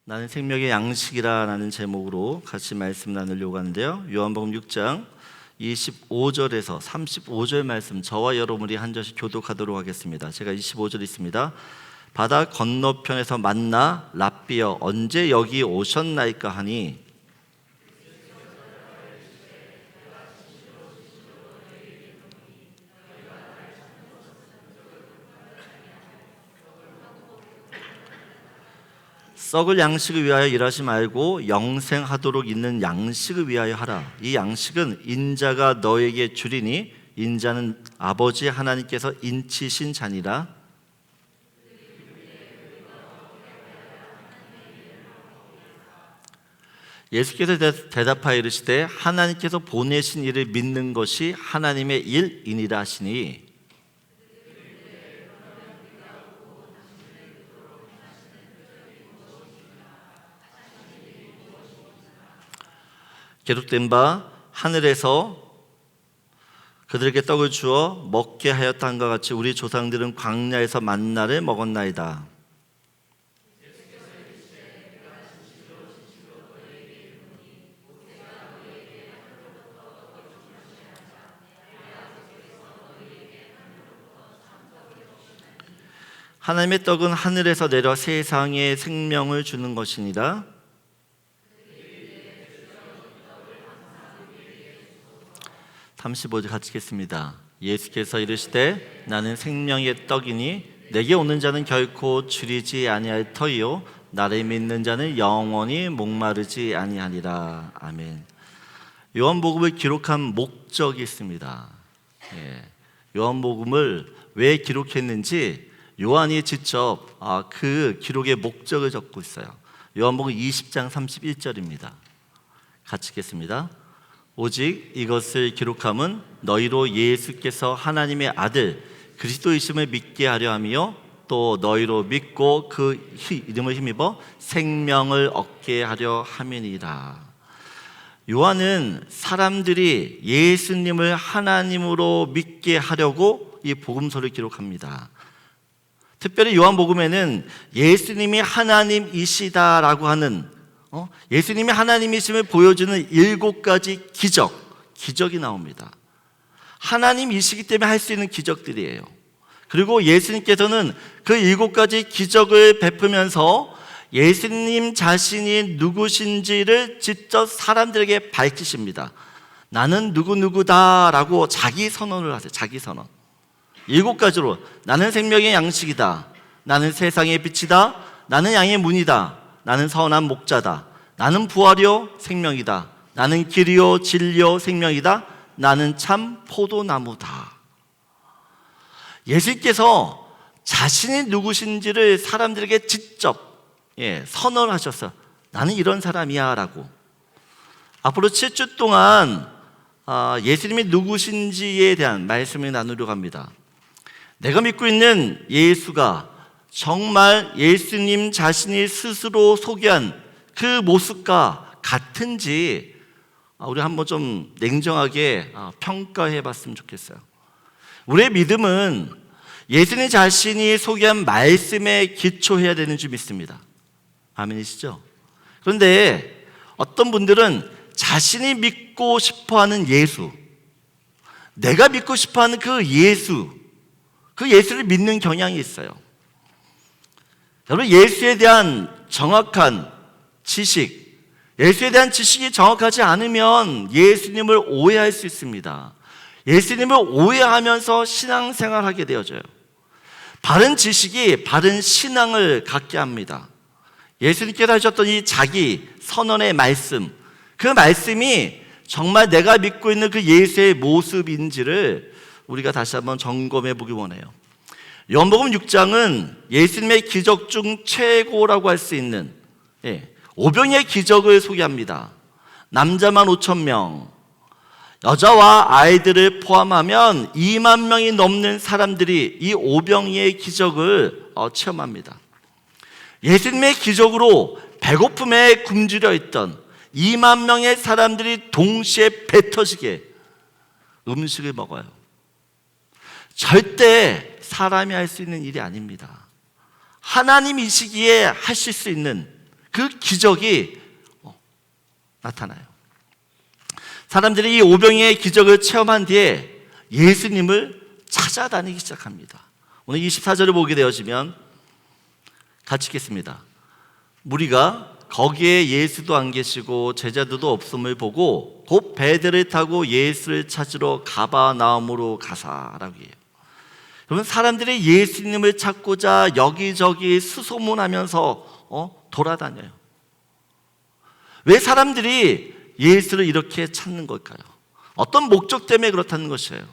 나는 생명의 양식이라는 제목으로 같이 말씀 나누려고 하는데요. 요한복음 6장 25절에서 35절 말씀 저와 여러분이 한 절씩 교독하도록 하겠습니다. 제가 25절 있습니다. 바다 건너편에서 만나 랍비여 언제 여기 오셨나이까 하니 썩을 양식을 위하여 일하지 말고 영생하도록 있는 양식을 위하여 하라. 이 양식은 인자가 너에게 주리니 인자는 아버지 하나님께서 인치신 자니라. 예수께서 대답하여 이르시되 하나님께서 보내신 이를 믿는 것이 하나님의 일이니라 하시니 기록된 바 하늘에서 그들에게 떡을 주어 먹게 하였다 한것 같이 우리 조상들은 광야에서 만나를 먹었나이다. 하나님의 떡은 하늘에서 내려 세상에 생명을 주는 것이니라. (35절) 같이 읽겠습니다. 예수께서 이르시되 나는 생명의 떡이니 내게 오는 자는 결코 줄이지 아니할 터이요 나를 믿는 자는 영원히 목마르지 아니하리라. 아멘. 요한복음을 기록한 목적이 있습니다. 요한복음을 왜 기록했는지 요한이 직접 그 기록의 목적을 적고 있어요. 요한복음 20장 31절입니다. 같이 읽겠습니다. 오직 이것을 기록함은 너희로 예수께서 하나님의 아들 그리스도이심을 믿게 하려 함이요 또 너희로 믿고 그 이름을 힘입어 생명을 얻게 하려 함이니라. 요한은 사람들이 예수님을 하나님으로 믿게 하려고 이 복음서를 기록합니다. 특별히 요한복음에는 예수님이 하나님이시다라고 하는 예수님이 하나님이심을 보여주는 7가지 기적이 나옵니다. 하나님이시기 때문에 할 수 있는 기적들이에요. 그리고 예수님께서는 그 7가지 기적을 베푸면서 예수님 자신이 누구신지를 직접 사람들에게 밝히십니다. 나는 누구누구다라고 자기 선언을 하세요. 자기 선언. 7가지로 나는 생명의 양식이다. 나는 세상의 빛이다. 나는 양의 문이다. 나는 선한 목자다. 나는 부활이요 생명이다. 나는 길이요 진리요 생명이다. 나는 참 포도나무다. 예수님께서 자신이 누구신지를 사람들에게 직접 선언하셨어요. 나는 이런 사람이야 라고. 앞으로 7주 동안 예수님이 누구신지에 대한 말씀을 나누려고 합니다. 내가 믿고 있는 예수가 정말 예수님 자신이 스스로 소개한 그 모습과 같은지 우리 한번 좀 냉정하게 평가해 봤으면 좋겠어요. 우리의 믿음은 예수님 자신이 소개한 말씀에 기초해야 되는 줄 믿습니다. 아멘이시죠? 그런데 어떤 분들은 자신이 믿고 싶어하는 예수, 내가 믿고 싶어하는 그 예수를 믿는 경향이 있어요. 여러분, 예수에 대한 정확한 지식, 예수에 대한 지식이 정확하지 않으면 예수님을 오해할 수 있습니다. 예수님을 오해하면서 신앙생활하게 되어져요. 바른 지식이 바른 신앙을 갖게 합니다. 예수님께서 하셨던 이 자기 선언의 말씀, 그 말씀이 정말 내가 믿고 있는 그 예수의 모습인지를 우리가 다시 한번 점검해 보기 원해요. 요한복음 6장은 예수님의 기적 중 최고라고 할 수 있는 오병이의 기적을 소개합니다. 남자만 5,000명, 여자와 아이들을 포함하면 2만 명이 넘는 사람들이 이 오병이의 기적을 체험합니다. 예수님의 기적으로 배고픔에 굶주려 있던 2만 명의 사람들이 동시에 배 터지게 음식을 먹어요. 절대 사람이 할 수 있는 일이 아닙니다. 하나님이시기에 하실 수 있는 그 기적이 나타나요. 사람들이 이 오병이의 기적을 체험한 뒤에 예수님을 찾아다니기 시작합니다. 오늘 24절을 보게 되어지면 같이 읽겠습니다. 무리가 거기에 예수도 안 계시고 제자들도 없음을 보고 곧 배들을 타고 예수를 찾으러 가버나움으로 가사라고 해요. 여러분, 사람들이 예수님을 찾고자 여기저기 수소문하면서 돌아다녀요. 왜 사람들이 예수를 이렇게 찾는 걸까요? 어떤 목적 때문에 그렇다는 것이에요.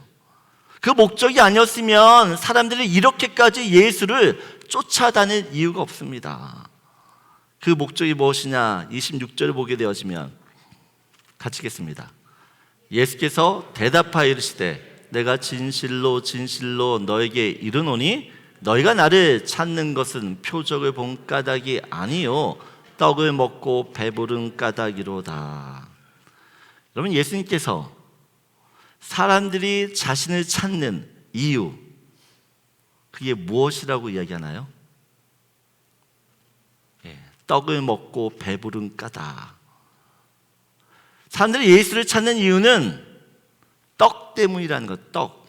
그 목적이 아니었으면 사람들이 이렇게까지 예수를 쫓아다닐 이유가 없습니다. 그 목적이 무엇이냐? 26절을 보게 되어지면 같이 읽겠습니다. 예수께서 대답하여 이르시되 내가 진실로 진실로 너에게 이르노니 너희가 나를 찾는 것은 표적을 본 까닭이 아니요 떡을 먹고 배부른 까닭이로다. 여러분, 예수님께서 사람들이 자신을 찾는 이유, 그게 무엇이라고 이야기하나요? 떡을 먹고 배부른 까닭. 사람들이 예수를 찾는 이유는 떡 때문이라는 것, 떡.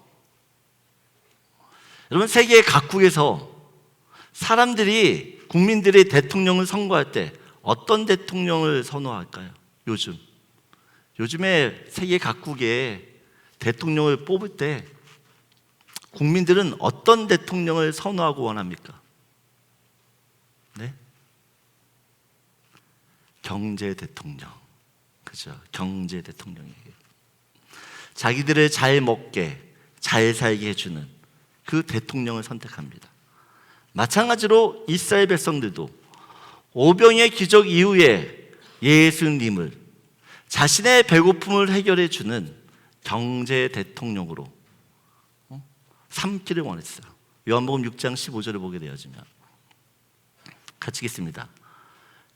여러분, 세계 각국에서 사람들이 국민들의 대통령을 선거할 때 어떤 대통령을 선호할까요? 요즘에 세계 각국의 대통령을 뽑을 때 국민들은 어떤 대통령을 선호하고 원합니까? 네? 경제 대통령. 그죠? 경제 대통령이에요. 자기들을 잘 먹게, 잘 살게 해주는 그 대통령을 선택합니다. 마찬가지로 이스라엘 백성들도 오병이의 기적 이후에 예수님을 자신의 배고픔을 해결해 주는 경제 대통령으로 삼기를 원했어요. 요한복음 6장 15절을 보게 되어지면 같이 읽겠습니다.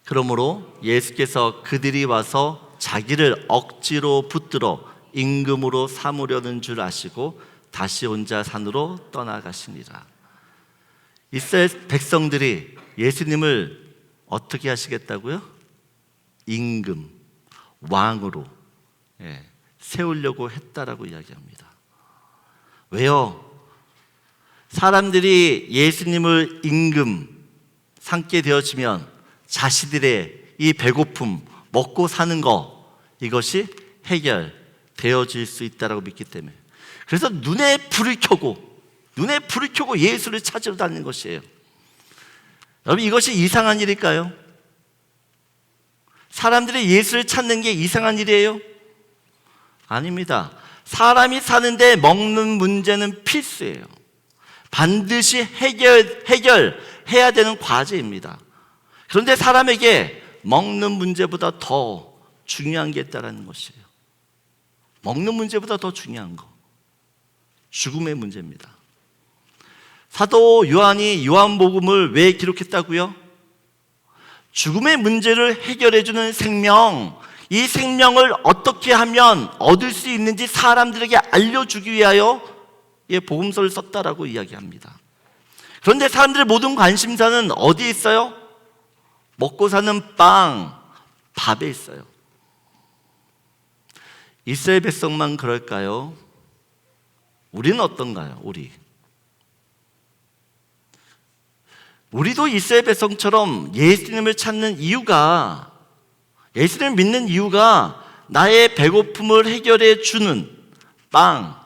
그러므로 예수께서 그들이 와서 자기를 억지로 붙들어 임금으로 삼으려는 줄 아시고 다시 혼자 산으로 떠나가시니라. 이스라엘 백성들이 예수님을 어떻게 하시겠다고요? 임금, 왕으로 세우려고 했다라고 이야기합니다. 왜요? 사람들이 예수님을 임금 삼게 되어지면 자신들의 이 배고픔, 먹고 사는 거, 이것이 해결되어질 수 있다고 믿기 때문에, 그래서 눈에 불을 켜고 예수를 찾으러 다니는 것이에요. 여러분, 이것이 이상한 일일까요? 사람들이 예수를 찾는 게 이상한 일이에요? 아닙니다. 사람이 사는데 먹는 문제는 필수예요. 반드시 해결해야 되는 과제입니다. 그런데 사람에게 먹는 문제보다 더 중요한 게 있다는 것이에요. 먹는 문제보다 더 중요한 거, 죽음의 문제입니다. 사도 요한이 요한복음을 왜 기록했다고요? 죽음의 문제를 해결해주는 생명, 이 생명을 어떻게 하면 얻을 수 있는지 사람들에게 알려주기 위하여 복음서를 썼다라고 이야기합니다. 그런데 사람들의 모든 관심사는 어디에 있어요? 먹고 사는 빵, 밥에 있어요. 이스라엘 백성만 그럴까요? 우리는 어떤가요? 우리도 이스라엘 백성처럼 예수님을 찾는 이유가, 예수님을 믿는 이유가 나의 배고픔을 해결해 주는 빵,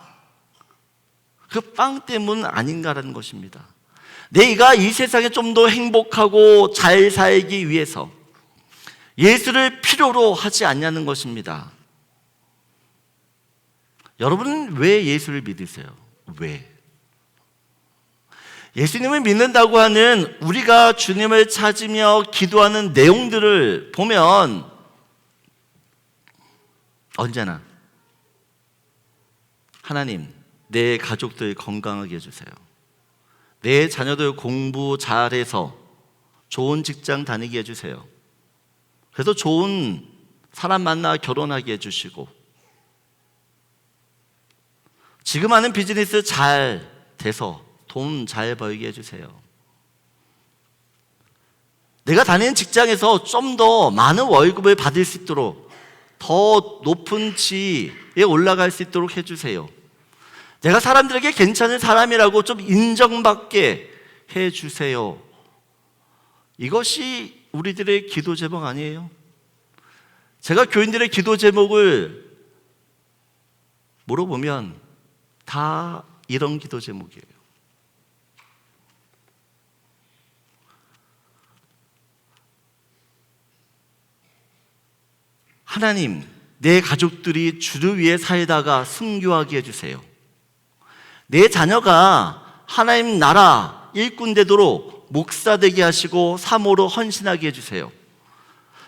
그 빵 때문 아닌가라는 것입니다. 내가 이 세상에 좀 더 행복하고 잘 살기 위해서 예수를 필요로 하지 않냐는 것입니다. 여러분은 왜 예수를 믿으세요? 왜? 예수님을 믿는다고 하는 우리가 주님을 찾으며 기도하는 내용들을 보면 언제나 하나님, 내 가족들 건강하게 해주세요. 내 자녀들 공부 잘해서 좋은 직장 다니게 해주세요. 그래서 좋은 사람 만나 결혼하게 해주시고, 지금 하는 비즈니스 잘 돼서 돈 잘 벌게 해주세요. 내가 다니는 직장에서 좀 더 많은 월급을 받을 수 있도록, 더 높은 지위에 올라갈 수 있도록 해주세요. 내가 사람들에게 괜찮은 사람이라고 좀 인정받게 해주세요. 이것이 우리들의 기도 제목 아니에요? 제가 교인들의 기도 제목을 물어보면 다 이런 기도 제목이에요. 하나님, 내 가족들이 주를 위해 살다가 순교하게 해주세요. 내 자녀가 하나님 나라 일꾼 되도록 목사 되게 하시고 사모로 헌신하게 해주세요.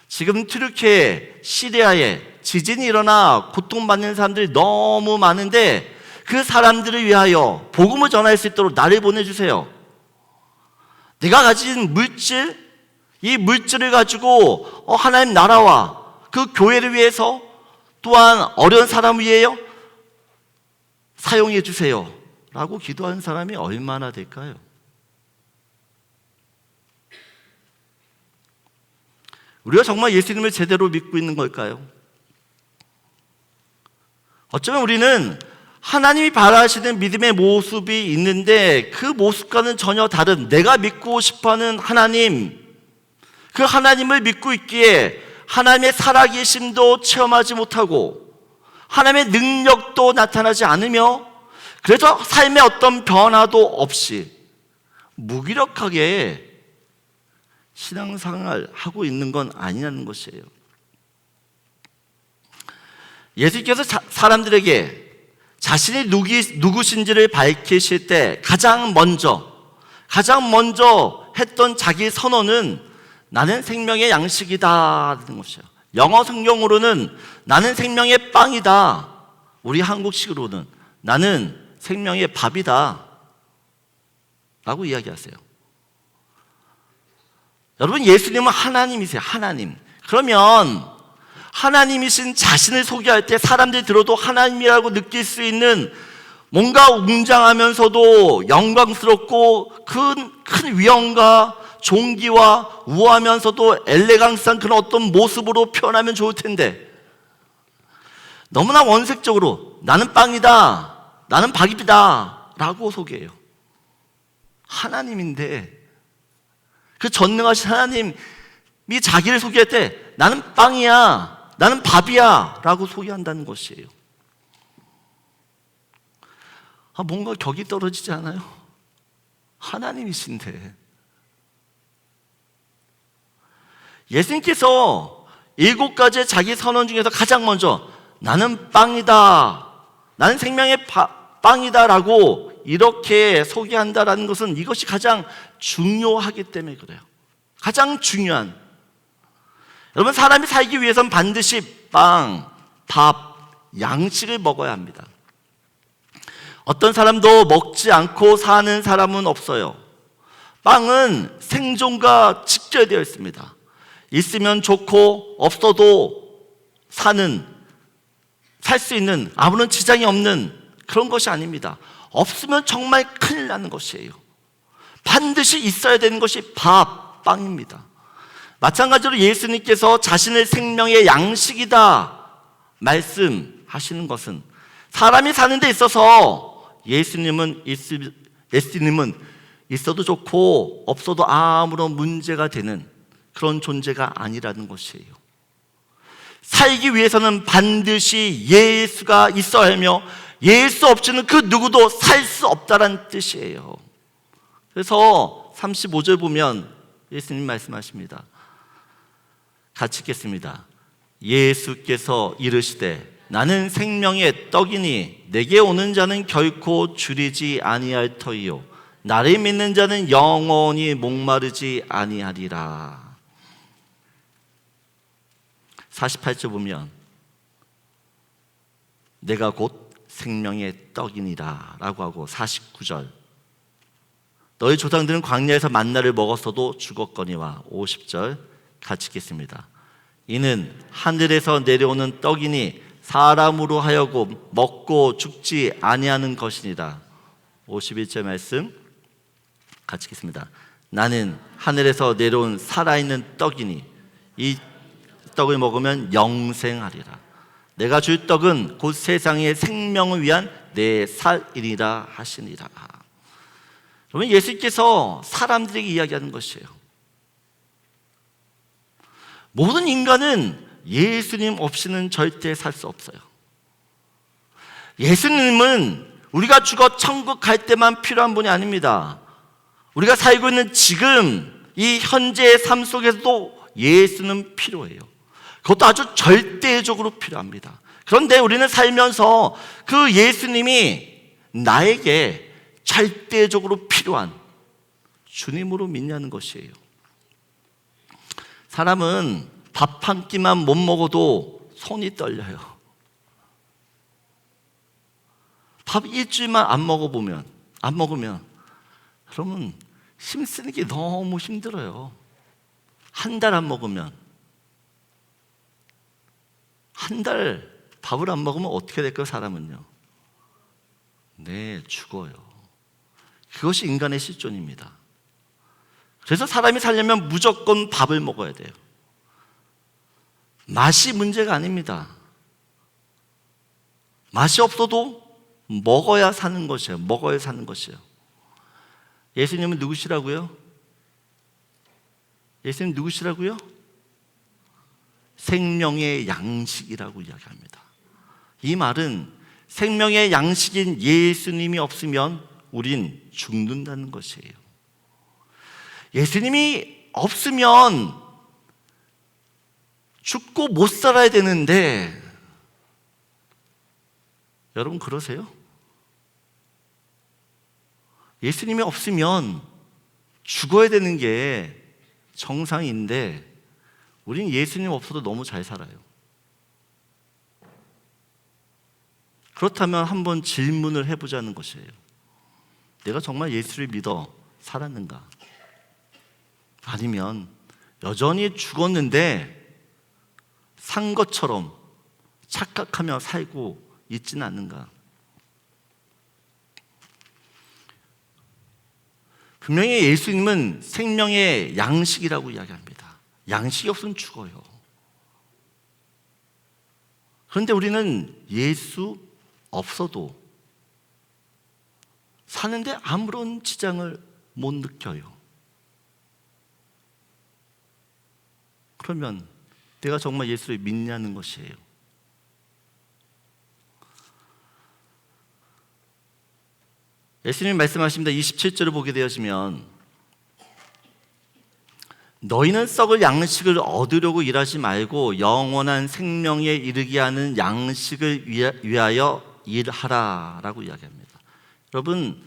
지금 튀르키예, 시리아에 지진이 일어나 고통받는 사람들이 너무 많은데 그 사람들을 위하여 복음을 전할 수 있도록 나를 보내주세요. 내가 가진 물질, 이 물질을 가지고 하나님 나라와 그 교회를 위해서, 또한 어려운 사람을 위하여 사용해 주세요 라고 기도하는 사람이 얼마나 될까요? 우리가 정말 예수님을 제대로 믿고 있는 걸까요? 어쩌면 우리는 하나님이 바라시는 믿음의 모습이 있는데 그 모습과는 전혀 다른, 내가 믿고 싶어하는 하나님, 그 하나님을 믿고 있기에 하나님의 살아계심도 체험하지 못하고 하나님의 능력도 나타나지 않으며, 그래서 삶의 어떤 변화도 없이 무기력하게 신앙생활을 하고 있는 건 아니라는 것이에요. 예수께서 사람들에게 자신이 누구신지를 밝히실 때 가장 먼저 했던 자기 선언은 나는 생명의 양식이다라는 것이에요. 영어 성경으로는 나는 생명의 빵이다, 우리 한국식으로는 나는 생명의 밥이다 라고 이야기하세요. 여러분, 예수님은 하나님이세요. 하나님. 그러면 하나님이신 자신을 소개할 때 사람들이 들어도 하나님이라고 느낄 수 있는, 뭔가 웅장하면서도 영광스럽고 큰 위엄과 존귀와 우아하면서도 엘레강스한 그런 어떤 모습으로 표현하면 좋을 텐데, 너무나 원색적으로 나는 빵이다, 나는 밥이다 라고 소개해요. 하나님인데, 그 전능하신 하나님이 자기를 소개할 때 나는 빵이야, 나는 밥이야 라고 소개한다는 것이에요. 뭔가 격이 떨어지지 않아요? 하나님이신데. 예수님께서 7가지의 자기 선언 중에서 가장 먼저 나는 빵이다, 나는 생명의 빵이다 라고 이렇게 소개한다라는 것은 이것이 가장 중요하기 때문에 그래요. 가장 중요한, 여러분, 사람이 살기 위해서는 반드시 빵, 밥, 양식을 먹어야 합니다. 어떤 사람도 먹지 않고 사는 사람은 없어요. 빵은 생존과 직결되어 있습니다. 있으면 좋고 없어도 살 수 있는, 아무런 지장이 없는 그런 것이 아닙니다. 없으면 정말 큰일 나는 것이에요. 반드시 있어야 되는 것이 밥, 빵입니다. 마찬가지로 예수님께서 자신을 생명의 양식이다 말씀하시는 것은, 사람이 사는 데 있어서 예수님은 있어도 좋고 없어도 아무런 문제가 되는 그런 존재가 아니라는 것이에요. 살기 위해서는 반드시 예수가 있어야 하며 예수 없이는 그 누구도 살 수 없다는 뜻이에요. 그래서 35절 보면 예수님 말씀하십니다. 같이 읽겠습니다. 예수께서 이르시되 나는 생명의 떡이니 내게 오는 자는 결코 줄이지 아니할 터이요 나를 믿는 자는 영원히 목마르지 아니하리라. 48절 보면 내가 곧 생명의 떡이니라 라고 하고, 49절 너희 조상들은 광야에서 만나를 먹었어도 죽었거니와, 50절 같이 읽겠습니다. 이는 하늘에서 내려오는 떡이니 사람으로 하여금 먹고 죽지 아니하는 것이니라. 51절 말씀 같이 읽겠습니다. 나는 하늘에서 내려온 살아있는 떡이니 이 떡을 먹으면 영생하리라. 내가 줄 떡은 곧 세상의 생명을 위한 내 살이니라 하시니라. 여러분, 예수님께서 사람들에게 이야기하는 것이에요. 모든 인간은 예수님 없이는 절대 살 수 없어요. 예수님은 우리가 죽어 천국 갈 때만 필요한 분이 아닙니다. 우리가 살고 있는 지금 이 현재의 삶 속에서도 예수는 필요해요. 그것도 아주 절대적으로 필요합니다. 그런데 우리는 살면서 그 예수님이 나에게 절대적으로 필요한 주님으로 믿냐는 것이에요. 사람은 밥 한 끼만 못 먹어도 손이 떨려요. 밥 일주일만 안 먹으면 그러면 힘쓰는 게 너무 힘들어요. 한 달 안 먹으면, 한 달 밥을 안 먹으면 어떻게 될까요, 사람은요? 네, 죽어요. 그것이 인간의 실존입니다. 그래서 사람이 살려면 무조건 밥을 먹어야 돼요. 맛이 문제가 아닙니다. 맛이 없어도 먹어야 사는 것이에요. 먹어야 사는 것이에요. 예수님은 누구시라고요? 예수님 누구시라고요? 생명의 양식이라고 이야기합니다. 이 말은 생명의 양식인 예수님이 없으면 우린 죽는다는 것이에요. 예수님이 없으면 죽고 못 살아야 되는데, 여러분 그러세요? 예수님이 없으면 죽어야 되는 게 정상인데 우린 예수님 없어도 너무 잘 살아요. 그렇다면 한번 질문을 해보자는 것이에요. 내가 정말 예수를 믿어 살았는가? 아니면 여전히 죽었는데 산 것처럼 착각하며 살고 있지는 않는가? 분명히 예수님은 생명의 양식이라고 이야기합니다. 양식이 없으면 죽어요. 그런데 우리는 예수 없어도 사는데 아무런 지장을 못 느껴요. 그러면 내가 정말 예수를 믿냐는 것이에요. 예수님이 말씀하십니다. 27절을 보게 되어지면 너희는 썩을 양식을 얻으려고 일하지 말고 영원한 생명에 이르게 하는 양식을 위하여 일하라 라고 이야기합니다. 여러분,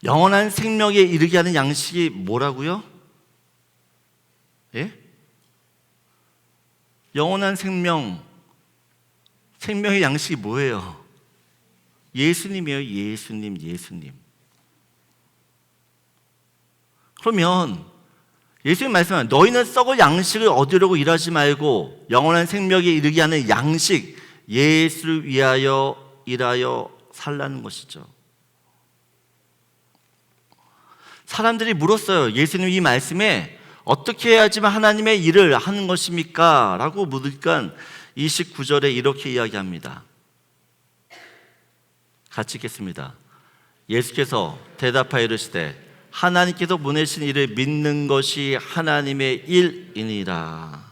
영원한 생명에 이르게 하는 양식이 뭐라고요? 예? 영원한 생명의 양식이 뭐예요? 예수님이에요. 예수님. 그러면 예수님 말씀하는 너희는 썩을 양식을 얻으려고 일하지 말고 영원한 생명에 이르게 하는 양식, 예수를 위하여 일하여 살라는 것이죠. 사람들이 물었어요. 예수님 이 말씀에 어떻게 해야지만 하나님의 일을 하는 것입니까? 라고 묻으니까 29절에 이렇게 이야기합니다. 같이 읽겠습니다. 예수께서 대답하여 이르시되 하나님께서 보내신 이를 믿는 것이 하나님의 일이니라.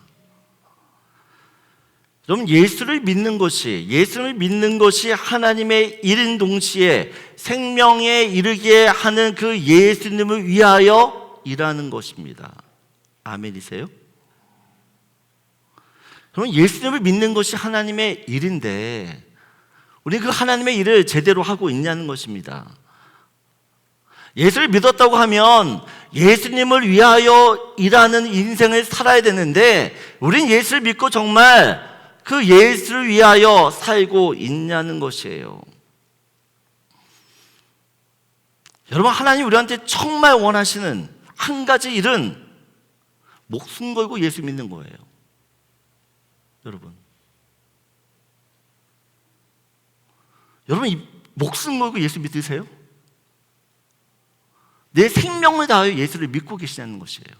여러분, 예수를 믿는 것이 하나님의 일인 동시에 생명에 이르게 하는 그 예수님을 위하여 일하는 것입니다. 아멘이세요? 그럼 예수님을 믿는 것이 하나님의 일인데 우리 그 하나님의 일을 제대로 하고 있냐는 것입니다. 예수를 믿었다고 하면 예수님을 위하여 일하는 인생을 살아야 되는데 우린 예수를 믿고 정말 그 예수를 위하여 살고 있냐는 것이에요. 여러분, 하나님 우리한테 정말 원하시는 한 가지 일은 목숨 걸고 예수 믿는 거예요. 여러분 이 목숨 걸고 예수 믿으세요? 내 생명을 다하여 예수를 믿고 계시냐는 것이에요.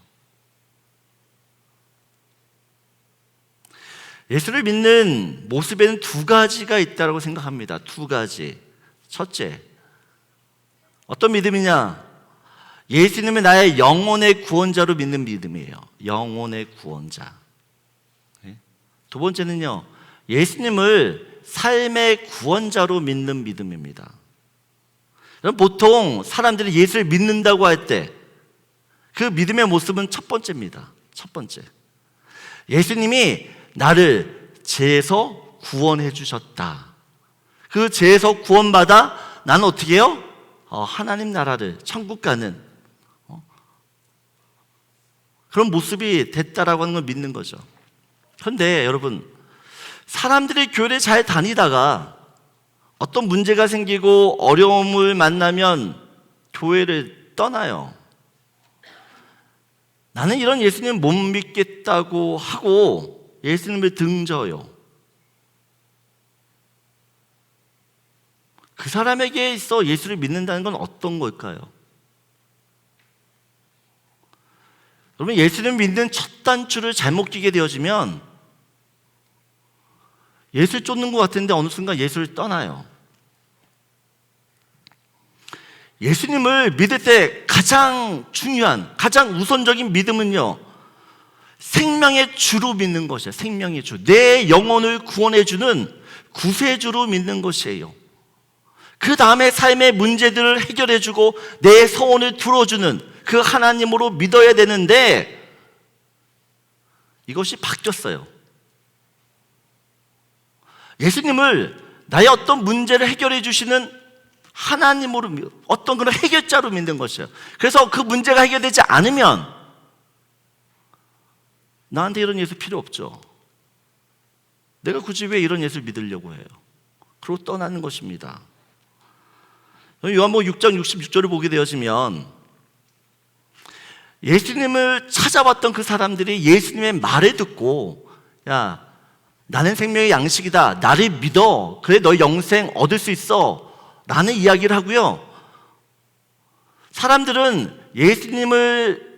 예수를 믿는 모습에는 두 가지가 있다고 생각합니다. 두 가지. 첫째, 어떤 믿음이냐? 예수님은 나의 영혼의 구원자로 믿는 믿음이에요. 영혼의 구원자. 두 번째는요, 예수님을 삶의 구원자로 믿는 믿음입니다. 보통 사람들이 예수를 믿는다고 할 때 그 믿음의 모습은 첫 번째입니다. 첫 번째, 예수님이 나를 죄에서 구원해 주셨다. 그 죄에서 구원받아 나는 어떻게 해요? 하나님 나라를, 천국 가는 그런 모습이 됐다라고 하는 걸 믿는 거죠. 그런데 여러분, 사람들이 교회를 잘 다니다가 어떤 문제가 생기고 어려움을 만나면 교회를 떠나요. 나는 이런 예수님 못 믿겠다고 하고 예수님을 등져요. 그 사람에게 있어 예수를 믿는다는 건 어떤 걸까요? 여러분, 예수를 믿는 첫 단추를 잘못 끼게 되어지면 예수를 쫓는 것 같은데 어느 순간 예수를 떠나요. 예수님을 믿을 때 가장 중요한, 가장 우선적인 믿음은요, 생명의 주로 믿는 것이에요. 생명의 주, 내 영혼을 구원해 주는 구세주로 믿는 것이에요. 그 다음에 삶의 문제들을 해결해 주고 내 소원을 들어주는 그 하나님으로 믿어야 되는데 이것이 바뀌었어요. 예수님을 나의 어떤 문제를 해결해 주시는 하나님으로, 어떤 그런 해결자로 믿는 것이에요. 그래서 그 문제가 해결되지 않으면 나한테 이런 예수 필요 없죠. 내가 굳이 왜 이런 예수를 믿으려고 해요? 그러고 떠나는 것입니다. 요한복음 6장 66절을 보게 되어지면 예수님을 찾아왔던 그 사람들이 예수님의 말을 듣고, 야, 나는 생명의 양식이다, 나를 믿어, 그래 너 영생 얻을 수 있어 라는 이야기를 하고요, 사람들은 예수님을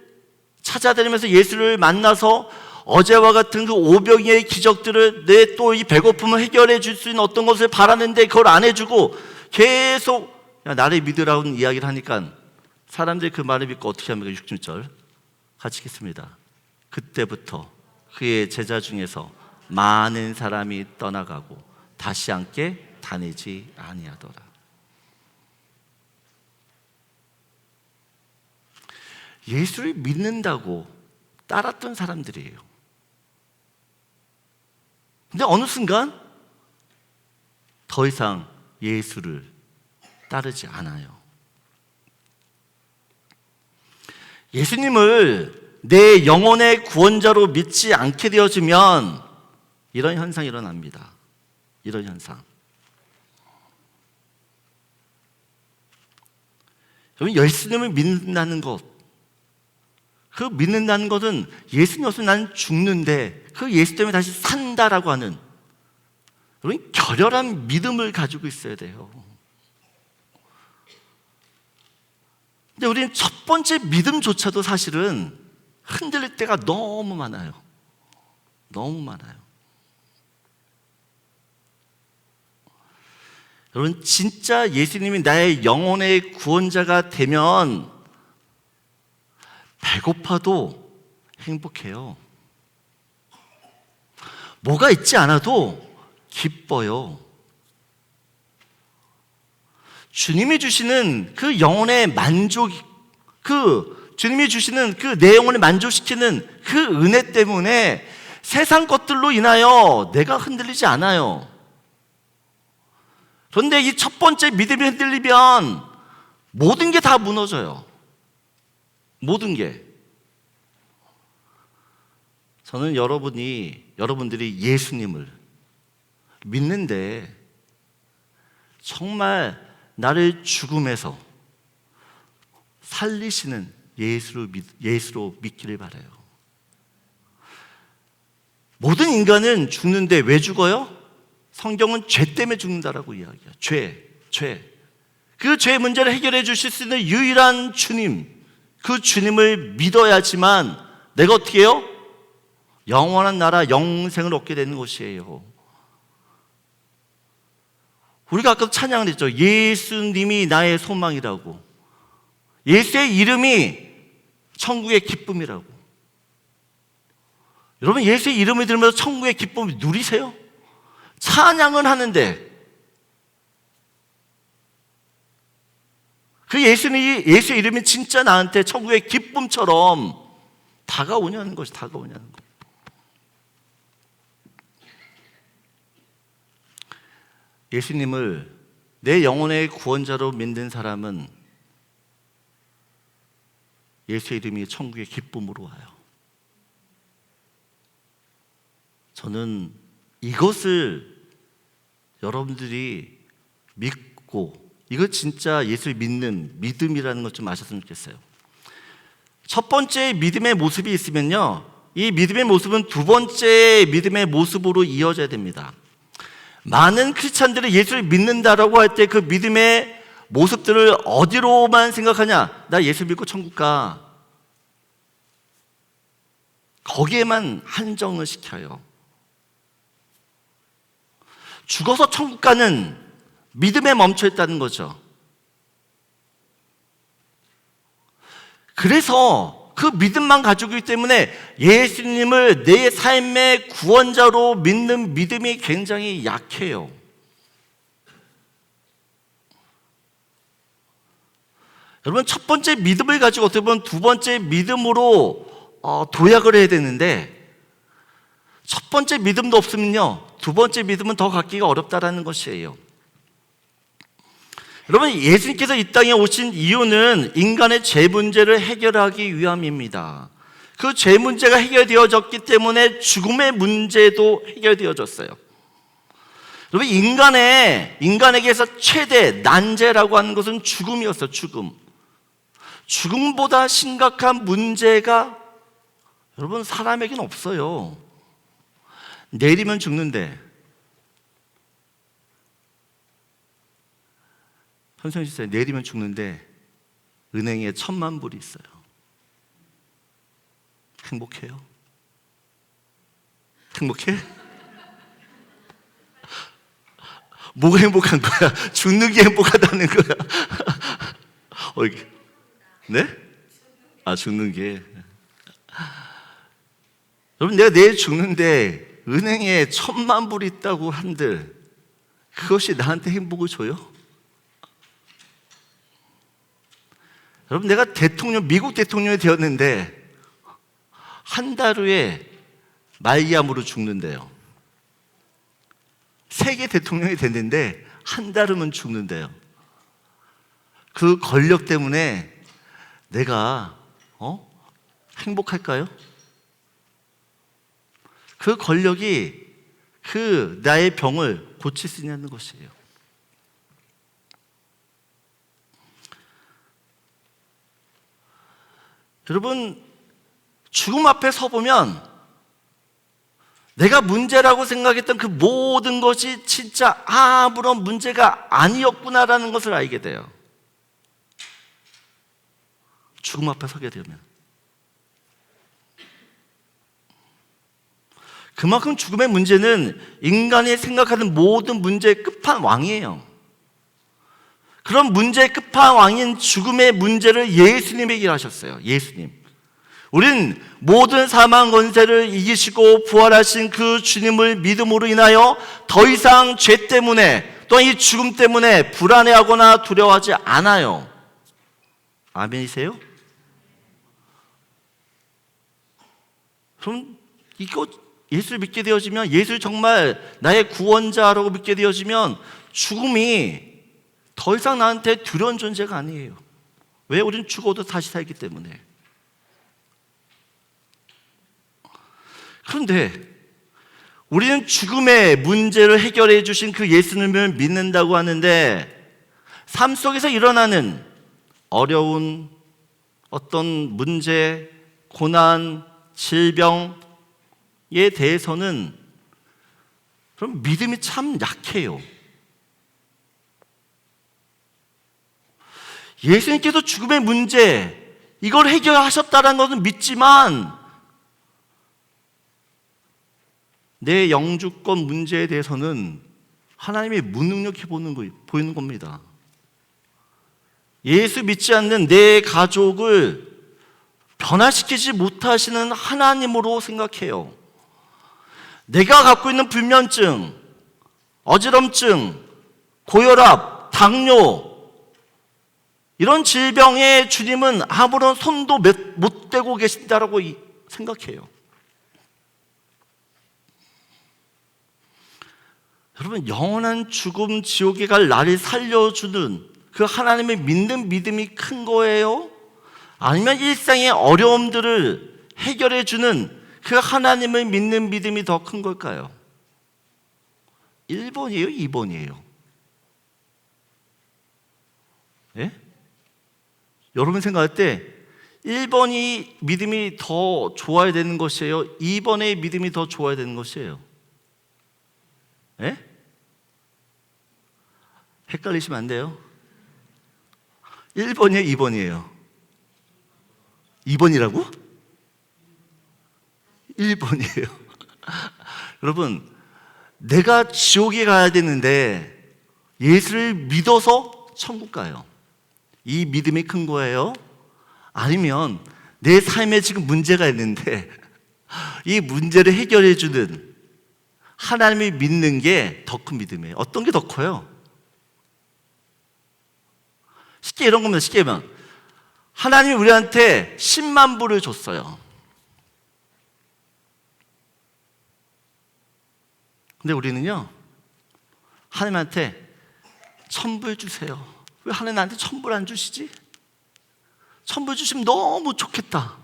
찾아다니면서 예수를 만나서 어제와 같은 그 오병이의 기적들을, 내 또 이 배고픔을 해결해 줄 수 있는 어떤 것을 바라는데 그걸 안 해주고 계속 야, 나를 믿으라는 이야기를 하니까 사람들이 그 말을 믿고 어떻게 합니까? 66절 같이 읽겠습니다. 그때부터 그의 제자 중에서 많은 사람이 떠나가고 다시 함께 다니지 아니하더라. 예수를 믿는다고 따랐던 사람들이에요. 근데 어느 순간 더 이상 예수를 따르지 않아요. 예수님을 내 영혼의 구원자로 믿지 않게 되어지면 이런 현상이 일어납니다. 이런 현상. 여러분, 예수님을 믿는다는 것, 그 믿는다는 것은 예수님 없으면 나는 죽는데 그 예수 때문에 다시 산다라고 하는, 여러분, 결연한 믿음을 가지고 있어야 돼요. 근데 우리는 첫 번째 믿음조차도 사실은 흔들릴 때가 너무 많아요. 너무 많아요. 여러분, 진짜 예수님이 나의 영혼의 구원자가 되면 배고파도 행복해요. 뭐가 있지 않아도 기뻐요. 주님이 주시는 그 영혼의 만족, 주님이 주시는 그 내 영혼을 만족시키는 그 은혜 때문에 세상 것들로 인하여 내가 흔들리지 않아요. 그런데 이 첫 번째 믿음이 흔들리면 모든 게 다 무너져요. 모든 게. 저는 여러분들이 예수님을 믿는데 정말 나를 죽음에서 살리시는 예수로 믿기를 바라요. 모든 인간은 죽는데 왜 죽어요? 성경은 죄 때문에 죽는다라고 이야기해요. 죄. 그 죄 문제를 해결해 주실 수 있는 유일한 주님, 그 주님을 믿어야지만 내가 어떻게 해요? 영원한 나라, 영생을 얻게 되는 것이에요. 우리가 아까도 찬양을 했죠. 예수님이 나의 소망이라고. 예수의 이름이 천국의 기쁨이라고. 여러분, 예수의 이름을 들으면서 천국의 기쁨을 누리세요? 찬양은 하는데 그 예수의 이름이 진짜 나한테 천국의 기쁨처럼 다가오냐는 것이 다가오냐는 것. 예수님을 내 영혼의 구원자로 믿는 사람은 예수의 이름이 천국의 기쁨으로 와요. 저는 이것을 여러분들이 믿고, 이거 진짜 예수를 믿는 믿음이라는 것 좀 아셨으면 좋겠어요. 첫 번째 믿음의 모습이 있으면요, 이 믿음의 모습은 두 번째 믿음의 모습으로 이어져야 됩니다. 많은 크리스찬들이 예수를 믿는다라고 할 때 그 믿음의 모습들을 어디로만 생각하냐? 나 예수 믿고 천국 가. 거기에만 한정을 시켜요. 죽어서 천국 가는 믿음에 멈춰 있다는 거죠. 그래서 그 믿음만 가지고 있기 때문에 예수님을 내 삶의 구원자로 믿는 믿음이 굉장히 약해요. 여러분, 첫 번째 믿음을 가지고 어떻게 보면 두 번째 믿음으로 도약을 해야 되는데, 첫 번째 믿음도 없으면요, 두 번째 믿음은 더 갖기가 어렵다라는 것이에요. 여러분, 예수님께서 이 땅에 오신 이유는 인간의 죄 문제를 해결하기 위함입니다. 그 죄 문제가 해결되어졌기 때문에 죽음의 문제도 해결되어졌어요. 여러분, 인간에게서 최대 난제라고 하는 것은 죽음이었어요. 죽음보다 심각한 문제가 여러분 사람에게는 없어요. 내리면 죽는데, 현성씨 씨, 내리면 죽는데 은행에 1,000만 불이 있어요. 행복해요? 행복해? 뭐가 행복한 거야? 죽는 게 행복하다는 거야. 네? 죽는 게. 여러분, 내가 내일 죽는데 은행에 1,000만 불이 있다고 한들 그것이 나한테 행복을 줘요? 여러분, 내가 미국 대통령이 되었는데 한 달 후에 말기암으로 죽는데요. 세계 대통령이 됐는데 한 달 후면 죽는데요. 그 권력 때문에 내가 행복할까요? 그 권력이 그 나의 병을 고칠 수 있냐는 것이에요. 여러분, 죽음 앞에 서보면 내가 문제라고 생각했던 그 모든 것이 진짜 아무런 문제가 아니었구나라는 것을 알게 돼요. 죽음 앞에 서게 되면. 그만큼 죽음의 문제는 인간이 생각하는 모든 문제의 끝판왕이에요. 그런 문제의 끝판왕인 죽음의 문제를 예수님에게 하셨어요. 예수님. 우린 모든 사망 권세를 이기시고 부활하신 그 주님을 믿음으로 인하여 더 이상 죄 때문에 또한 이 죽음 때문에 불안해하거나 두려워하지 않아요. 아멘이세요? 그럼 이거 예수를 믿게 되어지면, 예수를 정말 나의 구원자라고 믿게 되어지면 죽음이 더 이상 나한테 두려운 존재가 아니에요. 왜? 우리는 죽어도 다시 살기 때문에. 그런데 우리는 죽음의 문제를 해결해 주신 그 예수님을 믿는다고 하는데, 삶 속에서 일어나는 어려운 어떤 문제, 고난, 질병에 대해서는 그럼 믿음이 참 약해요. 예수님께서 죽음의 문제, 이걸 해결하셨다는 것은 믿지만 내 영주권 문제에 대해서는 하나님이 무능력해 보이는 겁니다. 예수 믿지 않는 내 가족을 변화시키지 못하시는 하나님으로 생각해요. 내가 갖고 있는 불면증, 어지럼증, 고혈압, 당뇨, 이런 질병에 주님은 아무런 손도 못 대고 계신다라고 생각해요. 여러분, 영원한 죽음 지옥에 갈 나를 살려주는 그 하나님을 믿는 믿음이 큰 거예요? 아니면 일상의 어려움들을 해결해 주는 그 하나님을 믿는 믿음이 더 큰 걸까요? 1번이에요? 2번이에요? 예? 여러분 생각할 때 1번이 믿음이 더 좋아야 되는 것이에요? 2번의 믿음이 더 좋아야 되는 것이에요? 예? 헷갈리시면 안 돼요. 1번이에요? 2번이에요? 2번이라고? 1번이에요. 여러분, 내가 지옥에 가야 되는데 예수를 믿어서 천국 가요. 이 믿음이 큰 거예요? 아니면 내 삶에 지금 문제가 있는데 이 문제를 해결해 주는 하나님을 믿는 게 더 큰 믿음이에요. 어떤 게 더 커요? 쉽게 이런 겁니다. 쉽게 하면 하나님이 우리한테 10만 불을 줬어요. 근데 우리는요, 하나님한테 1000불 주세요. 왜 하나님 나한테 1000불 안 주시지? 1000불 주시면 너무 좋겠다.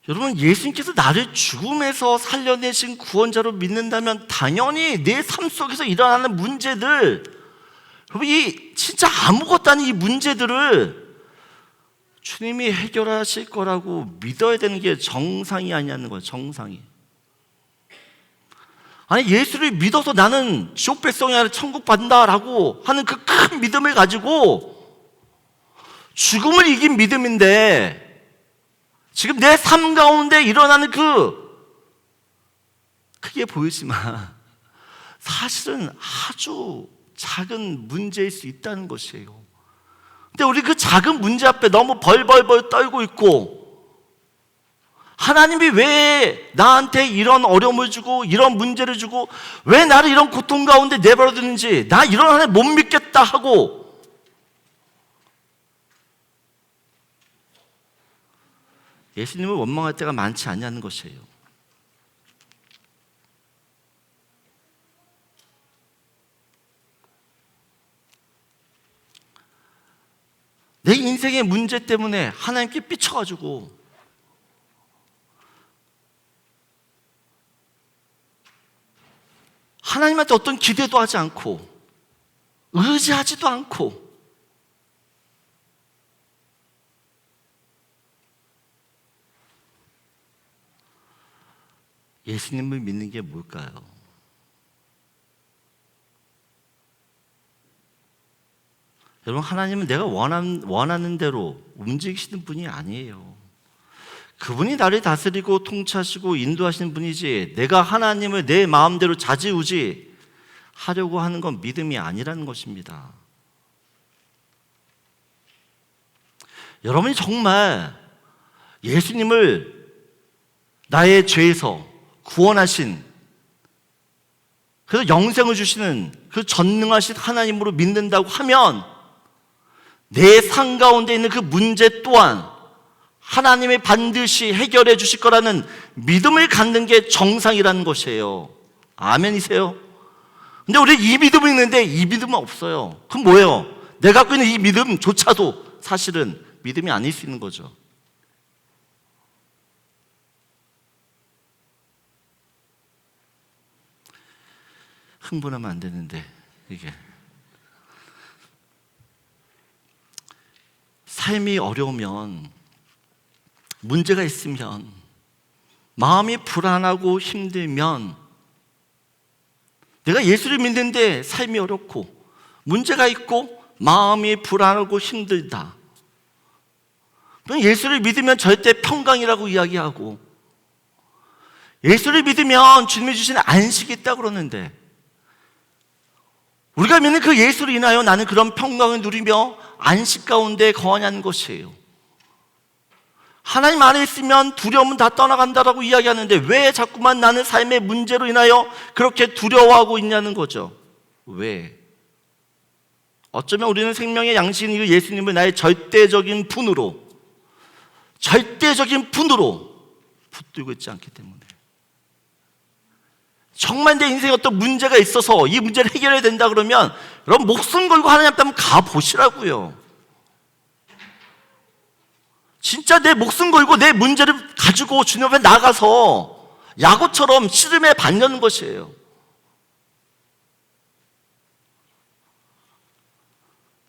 여러분, 예수님께서 나를 죽음에서 살려내신 구원자로 믿는다면 당연히 내 삶 속에서 일어나는 문제들, 여러분, 이 진짜 아무것도 아닌 이 문제들을 주님이 해결하실 거라고 믿어야 되는 게 정상이 아니냐는 거예요. 정상이. 아니, 예수를 믿어서 나는 지옥 백성이 아니라 천국 간다라고 하는 그 큰 믿음을 가지고 죽음을 이긴 믿음인데 지금 내 삶 가운데 일어나는 크게 보이지만 사실은 아주 작은 문제일 수 있다는 것이에요. 근데 우리 그 작은 문제 앞에 너무 벌벌벌 떨고 있고, 하나님이 왜 나한테 이런 어려움을 주고 이런 문제를 주고 왜 나를 이런 고통 가운데 내버려 두는지, 나 이런 하나님 못 믿겠다 하고 예수님을 원망할 때가 많지 않냐는 것이에요. 내 인생의 문제 때문에 하나님께 삐쳐가지고 하나님한테 어떤 기대도 하지 않고 의지하지도 않고 예수님을 믿는 게 뭘까요? 여러분, 하나님은 내가 원하는 대로 움직이시는 분이 아니에요. 그분이 나를 다스리고 통치하시고 인도하시는 분이지, 내가 하나님을 내 마음대로 좌지우지 하려고 하는 건 믿음이 아니라는 것입니다. 여러분이 정말 예수님을 나의 죄에서 구원하신, 그래서 영생을 주시는 그 전능하신 하나님으로 믿는다고 하면 내 삶 가운데 있는 그 문제 또한 하나님이 반드시 해결해 주실 거라는 믿음을 갖는 게 정상이라는 것이에요. 아멘이세요? 근데 우리 이 믿음이 있는데 이 믿음은 없어요. 그럼 뭐예요? 내가 갖고 있는 이 믿음조차도 사실은 믿음이 아닐 수 있는 거죠. 흥분하면 안 되는데, 이게 삶이 어려우면, 문제가 있으면 마음이 불안하고 힘들면, 내가 예수를 믿는데 삶이 어렵고 문제가 있고 마음이 불안하고 힘들다, 예수를 믿으면 절대 평강이라고 이야기하고, 예수를 믿으면 주님이 주시는 안식이 있다고 그러는데, 우리가 믿는 그 예수를 인하여 나는 그런 평강을 누리며 안식 가운데 거하냐는 것이에요. 하나님 안에 있으면 두려움은 다 떠나간다라고 이야기하는데 왜 자꾸만 나는 삶의 문제로 인하여 그렇게 두려워하고 있냐는 거죠. 왜? 어쩌면 우리는 생명의 양식인 그 예수님을 나의 절대적인 분으로 붙들고 있지 않기 때문에, 정말 내 인생에 어떤 문제가 있어서 이 문제를 해결해야 된다 그러면 여러분 목숨 걸고 하나님 앞에 한번 가보시라고요. 진짜 내 목숨 걸고 내 문제를 가지고 주님 앞에 나가서 야고처럼 씨름해 받는 것이에요.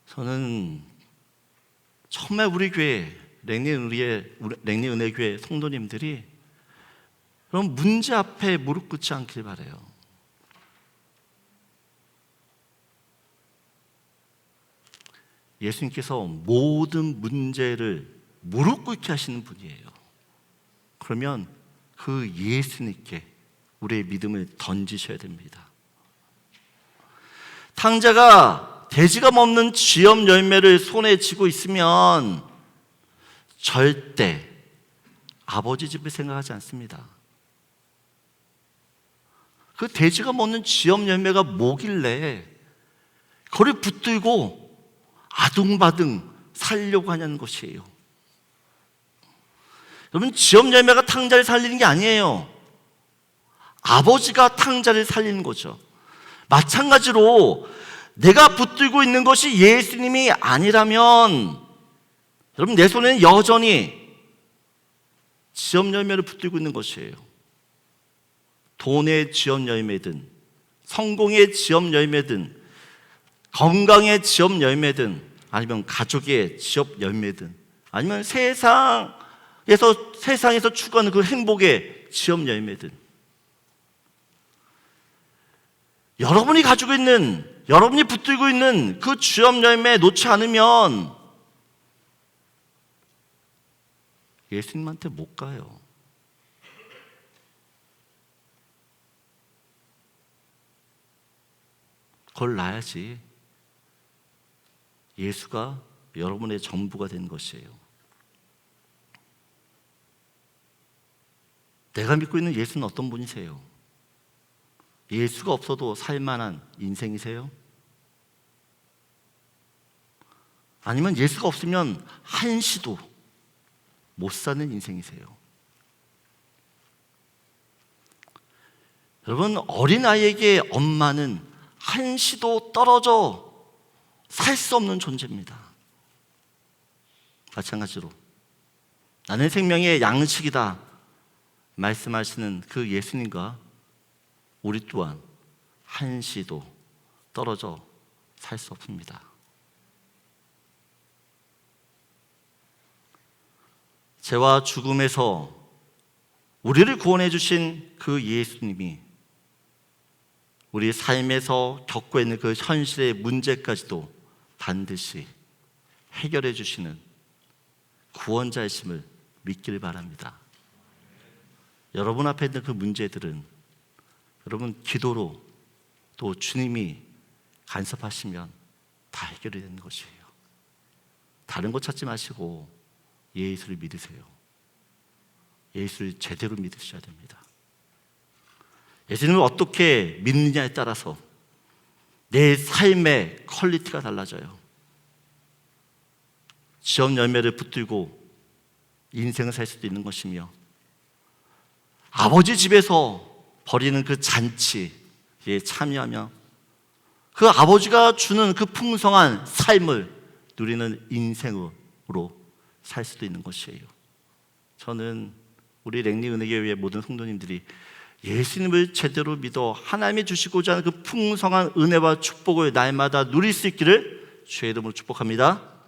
저는 정말 우리 교회 랭리은혜교회 성도님들이 그런 문제 앞에 무릎 꿇지 않길 바라요. 예수님께서 모든 문제를 무릎 꿇게 하시는 분이에요. 그러면 그 예수님께 우리의 믿음을 던지셔야 됩니다. 탕자가 돼지가 먹는 쥐염 열매를 손에 쥐고 있으면 절대 아버지 집을 생각하지 않습니다. 그 돼지가 먹는 쥐염 열매가 뭐길래 그걸 붙들고 아둥바둥 살려고 하냐는 것이에요. 여러분, 쥐염 열매가 탕자를 살리는 게 아니에요. 아버지가 탕자를 살리는 거죠. 마찬가지로 내가 붙들고 있는 것이 예수님이 아니라면, 여러분, 내 손에는 여전히 쥐염 열매를 붙들고 있는 것이에요. 돈의 쥐염 열매든, 성공의 쥐염 열매든, 건강의 쥐염 열매든, 아니면 가족의 쥐염 열매든, 아니면 세상에서 추구하는 그 행복의 쥐염 열매든, 여러분이 가지고 있는, 여러분이 붙들고 있는 그 쥐염 열매에 놓지 않으면 예수님한테 못 가요. 그걸 놔야지 예수가 여러분의 전부가 된 것이에요. 내가 믿고 있는 예수는 어떤 분이세요? 예수가 없어도 살만한 인생이세요? 아니면 예수가 없으면 한시도 못 사는 인생이세요? 여러분, 어린아이에게 엄마는 한시도 떨어져 살 수 없는 존재입니다. 마찬가지로 나는 생명의 양식이다 말씀하시는 그 예수님과 우리 또한 한시도 떨어져 살 수 없습니다. 죄와 죽음에서 우리를 구원해 주신 그 예수님이 우리 삶에서 겪고 있는 그 현실의 문제까지도 반드시 해결해 주시는 구원자이심을 믿기를 바랍니다. 여러분 앞에 있는 그 문제들은 여러분 기도로 또 주님이 간섭하시면 다 해결이 되는 것이에요. 다른 거 찾지 마시고 예수를 믿으세요. 예수를 제대로 믿으셔야 됩니다. 예수님을 어떻게 믿느냐에 따라서 내 삶의 퀄리티가 달라져요. 쥐염 열매를 붙들고 인생을 살 수도 있는 것이며, 아버지 집에서 벌이는 그 잔치에 참여하며 그 아버지가 주는 그 풍성한 삶을 누리는 인생으로 살 수도 있는 것이에요. 저는 우리 랭리은혜교회의 모든 성도님들이 예수님을 제대로 믿어 하나님이 주시고자 하는 그 풍성한 은혜와 축복을 날마다 누릴 수 있기를 주의 이름으로 축복합니다.